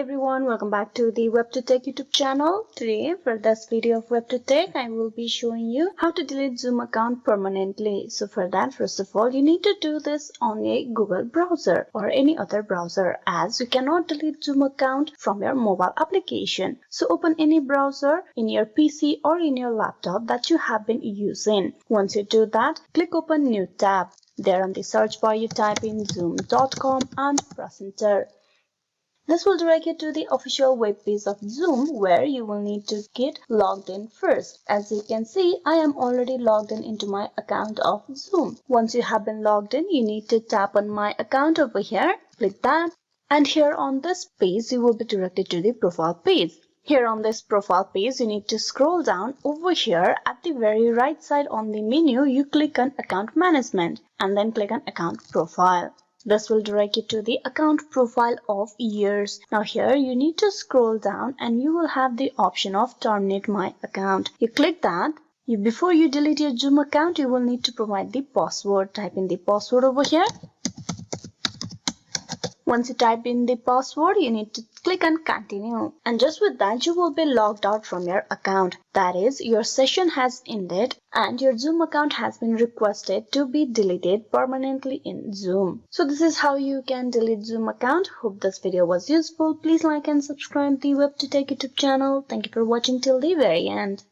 everyone, welcome back to the WebToTech YouTube channel. Today for this video of WebToTech, I will be showing you how to delete Zoom account permanently. So for that, first of all, you need to do this on a Google browser or any other browser, as you cannot delete Zoom account from your mobile application. So open any browser in your PC or in your laptop that you have been using. Once you do that, click open new tab. There on the search bar, you type in zoom.com and press enter. This will direct you to the official web page of Zoom, where you will need to get logged in first. As you can see, I am already logged in into my account of Zoom. Once you have been logged in, you need to tap on my account over here. Click that. And here on this page, you will be directed to the profile page. Here on this profile page, you need to scroll down. Over here at the very right side on the menu, you click on account management and then click on account profile. This will direct you to the account profile of yours. Now here you need to scroll down and you will have the option of terminate my account. You click that. Before you delete your Zoom account, you will need to provide the password. Type in the password over here. Once you type in the password, you need to click on continue. And just with that, you will be logged out from your account. That is, your session has ended and your Zoom account has been requested to be deleted permanently in Zoom. So this is how you can delete Zoom account. Hope this video was useful. Please like and subscribe the WebToTech YouTube channel. Thank you for watching till the very end.